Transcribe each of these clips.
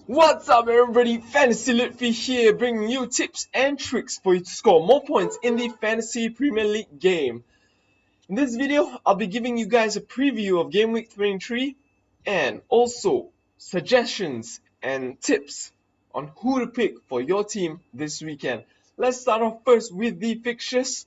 What's up everybody, Fantasy Litfi here, bringing you tips and tricks for you to score more points in the Fantasy Premier League game. In this video, I'll be giving you guys a preview of Gameweek 23 and also suggestions and tips on who to pick for your team this weekend. Let's start off first with the fixtures.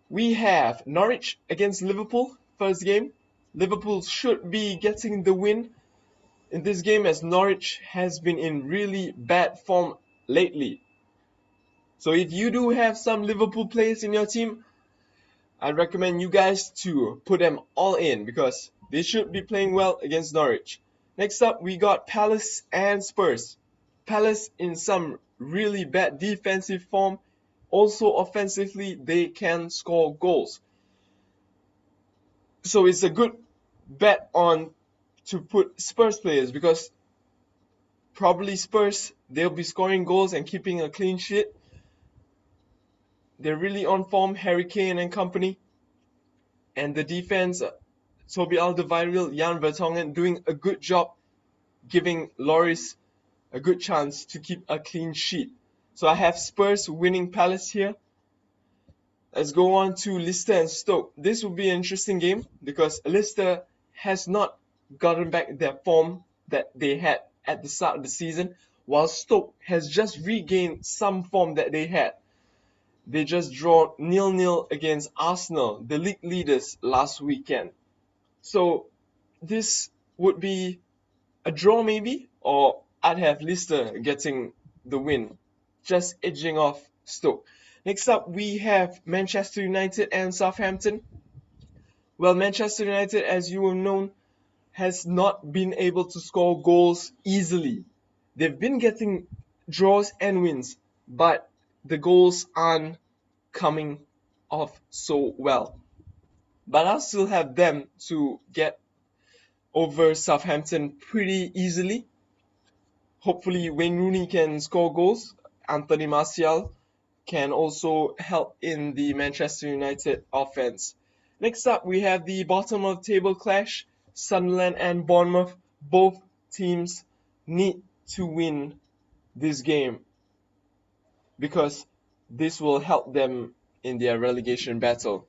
We have Norwich against Liverpool, first game. Liverpool should be getting the win in this game as Norwich has been in really bad form lately. So if you do have some Liverpool players in your team, I'd recommend you guys to put them all in because they should be playing well against Norwich. Next up, we got Palace and Spurs. Palace in some really bad defensive form. Also offensively, they can score goals. So it's a good bet on to put Spurs players because probably Spurs, they'll be scoring goals and keeping a clean sheet. They're really on form, Harry Kane and company. And the defense, Toby Alderweireld, Jan Vertonghen doing a good job giving Lloris a good chance to keep a clean sheet. So I have Spurs winning Palace here. Let's go on to Leicester and Stoke. This will be an interesting game because Leicester has not gotten back their form that they had at the start of the season, while Stoke has just regained some form that they had. They just draw 0-0 against Arsenal, the league leaders, last weekend. So this would be a draw maybe, or I'd have Leicester getting the win, just edging off Stoke. Next up, we have Manchester United and Southampton. Well, Manchester United, as you have known, has not been able to score goals easily. They've been getting draws and wins, but the goals aren't coming off so well. But I'll still have them to get over Southampton pretty easily. Hopefully Wayne Rooney can score goals. Anthony Martial can also help in the Manchester United offense. Next up, we have the bottom of the table clash. Sunderland and Bournemouth. Both teams need to win this game because this will help them in their relegation battle.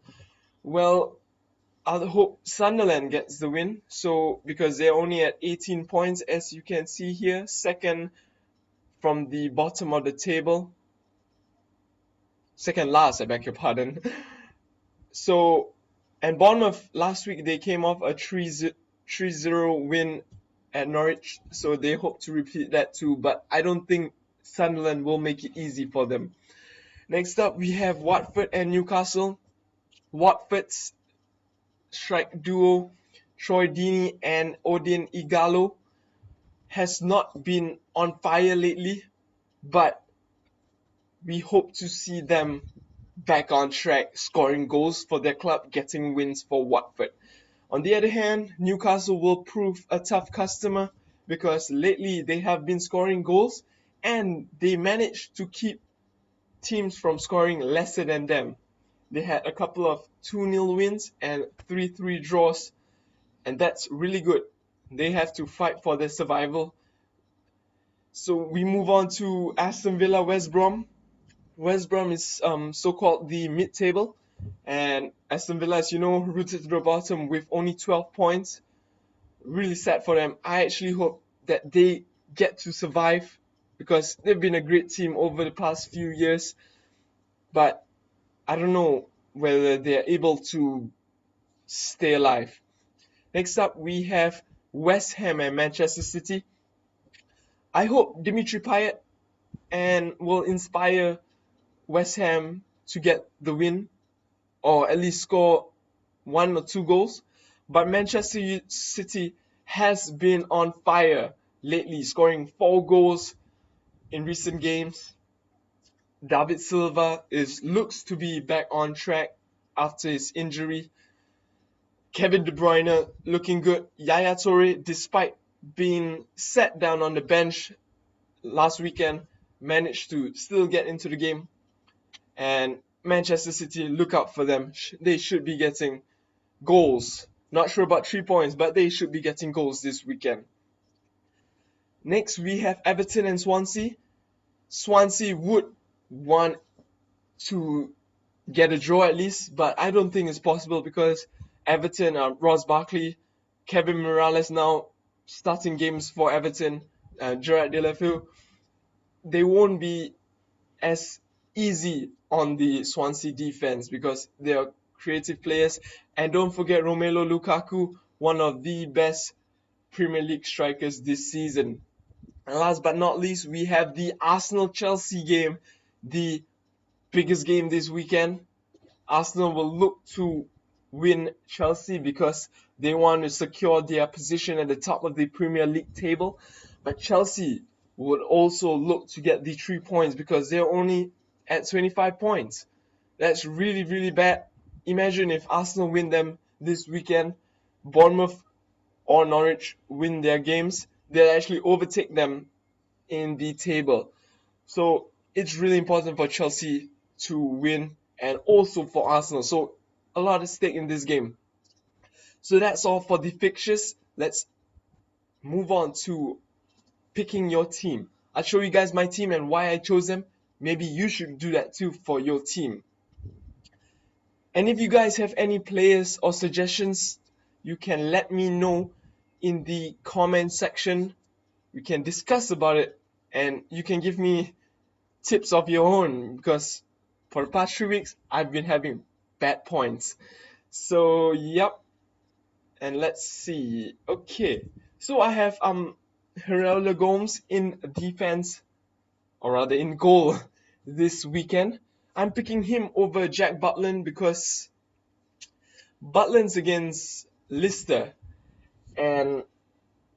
Well, I hope Sunderland gets the win. So because they're only at 18 points, as you can see here, second from the bottom of the table. Second last, I beg your pardon. So, and Bournemouth last week they came off a 3-0 win at Norwich, so they hope to repeat that too. But I don't think Sunderland will make it easy for them. Next up, we have Watford and Newcastle. Watford's strike duo, Troy Deeney and Odin Igalo, has not been on fire lately, but we hope to see them back on track, scoring goals for their club, getting wins for Watford. On the other hand, Newcastle will prove a tough customer because lately they have been scoring goals and they managed to keep teams from scoring lesser than them. They had a couple of 2-0 wins and 3-3 draws, and that's really good. They have to fight for their survival. So we move on to Aston Villa West Brom. West Brom is so-called the mid-table, and Aston Villa, as you know, rooted to the bottom with only 12 points. Really sad for them. I actually hope that they get to survive because they've been a great team over the past few years, but I don't know whether they're able to stay alive. Next up, we have West Ham and Manchester City. I hope Dimitri Payet and will inspire West Ham to get the win or at least score 1 or 2 goals. But Manchester City has been on fire lately, scoring 4 goals in recent games. David Silva looks to be back on track after his injury. Kevin De Bruyne looking good. Yaya Toure, despite being set down on the bench last weekend, managed to still get into the game. And Manchester City, look out for them. They should be getting goals. Not sure about 3 points, but they should be getting goals this weekend. Next, we have Everton and Swansea. Swansea would want to get a draw at least, but I don't think it's possible because Everton, Ross Barkley, Kevin Morales now starting games for Everton, Gerard Delafeu, they won't be as easy on the Swansea defense because they are creative players. And don't forget Romelu Lukaku, one of the best Premier League strikers this season. And last but not least, we have the Arsenal-Chelsea game, the biggest game this weekend. Arsenal will look to win Chelsea because they want to secure their position at the top of the Premier League table. But Chelsea would also look to get the 3 points because they're only at 25 points. That's really, really bad. Imagine if Arsenal win them this weekend, Bournemouth or Norwich win their games, they'll actually overtake them in the table. So it's really important for Chelsea to win and also for Arsenal. So a lot at stake in this game. So that's all for the fixtures. Let's move on to picking your team. I'll show you guys my team and why I chose them. Maybe you should do that too for your team. And if you guys have any players or suggestions, you can let me know in the comment section. We can discuss about it and you can give me tips of your own because for the past 3 weeks I've been having bad points. So yep. And let's see. Okay. So I have Herrera Gomes in defense, or rather in goal this weekend. I'm picking him over Jack Butland because Butland's against Leicester. And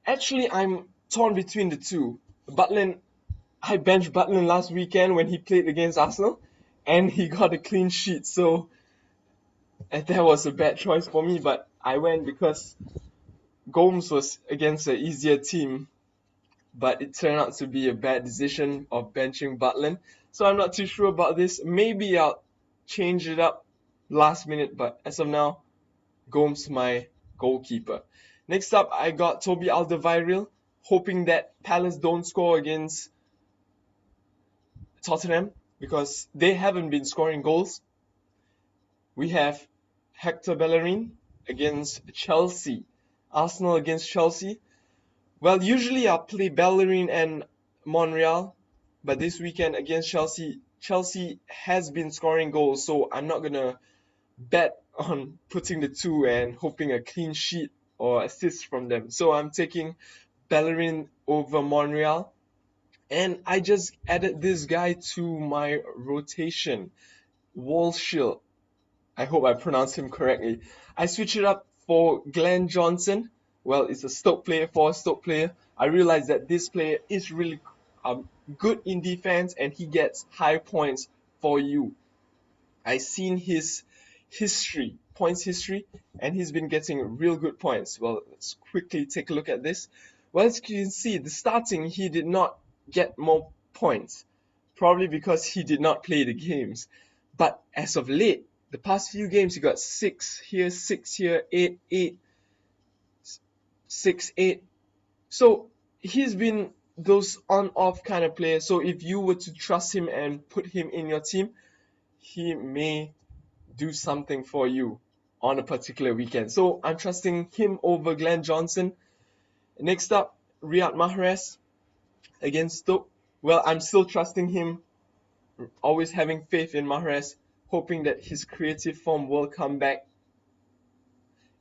actually I'm torn between the two. I benched Butland last weekend when he played against Arsenal and he got a clean sheet. So that was a bad choice for me, but I went because Gomes was against an easier team. But it turned out to be a bad decision of benching Butland. So I'm not too sure about this. Maybe I'll change it up last minute, but as of now, Gomes my goalkeeper. Next up, I got Toby Alderweireld, hoping that Palace don't score against Tottenham because they haven't been scoring goals. We have Hector Bellerin against Chelsea. Arsenal against Chelsea. Well, usually I'll play Bellerin and Monreal, but this weekend against Chelsea, Chelsea has been scoring goals, so I'm not gonna bet on putting the two and hoping a clean sheet or assist from them. So I'm taking Bellerin over Monreal. And I just added this guy to my rotation, Walshill. I hope I pronounced him correctly. I switched it up for Glenn Johnson. Well, it's a Stoke player for a Stoke player. I realized that this player is really good in defense and he gets high points for you. I seen his points history, and he's been getting real good points. Well, let's quickly take a look at this. Well, as you can see, the starting, he did not get more points, probably because he did not play the games. But as of late, the past few games, he got 6 here, 8, 6, 8. So he's been those on-off kind of players. So if you were to trust him and put him in your team, he may do something for you on a particular weekend. So I'm trusting him over Glenn Johnson. Next up, Riyad Mahrez against Stoke. Well, I'm still trusting him, always having faith in Mahrez, hoping that his creative form will come back.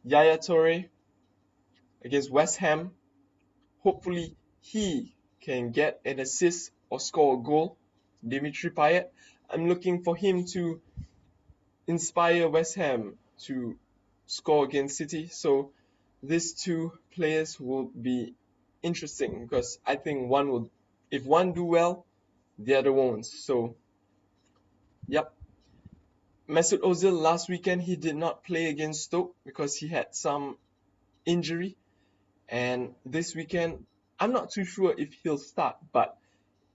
Yaya Toure against West Ham. Hopefully he can get an assist or score a goal. Dimitri Payet, I'm looking for him to inspire West Ham to score against City. So these two players will be interesting because I think if one do well, the other won't. So, yep. Mesut Ozil last weekend, he did not play against Stoke because he had some injury. And this weekend, I'm not too sure if he'll start, but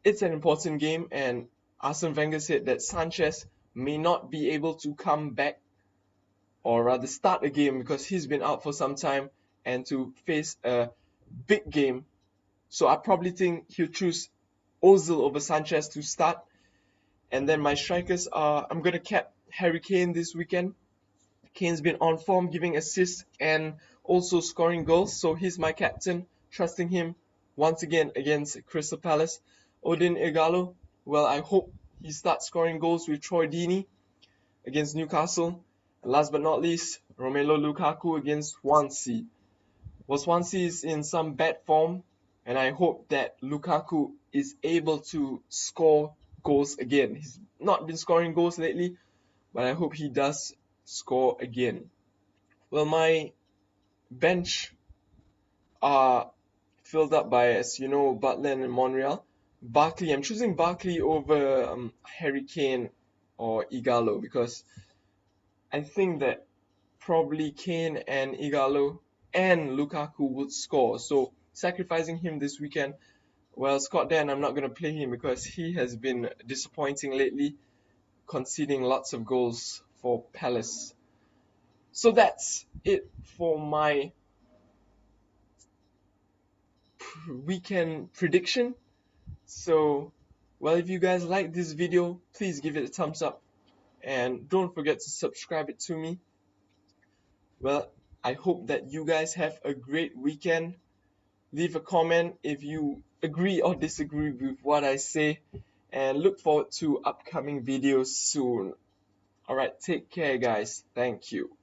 it's an important game. And Arsene Wenger said that Sanchez may not be able to come back or rather start a game because he's been out for some time, and to face a big game So I probably think he'll choose Ozil over Sanchez to start. And then my strikers are, I'm gonna cap Harry Kane this weekend. Kane's been on form, giving assists and also scoring goals, so he's my captain, trusting him once again against Crystal Palace. Odin Igalo, well, I hope he starts scoring goals with Troy Deeney against Newcastle. And last but not least, Romelu Lukaku against Swansea. Well, Swansea is in some bad form, and I hope that Lukaku is able to score goals again. He's not been scoring goals lately, but I hope he does score again. Well, my bench are filled up by, as you know, Butland and Monreal. Barkley, I'm choosing Barkley over Harry Kane or Igalo because I think that probably Kane and Igalo and Lukaku would score. So sacrificing him this weekend, well, Scott Dan, I'm not going to play him because he has been disappointing lately, conceding lots of goals for Palace. So that's it for my weekend prediction. So, well, if you guys like this video, please give it a thumbs up and don't forget to subscribe it to me. Well, I hope that you guys have a great weekend. Leave a comment if you agree or disagree with what I say, and look forward to upcoming videos soon. Alright, take care guys. Thank you.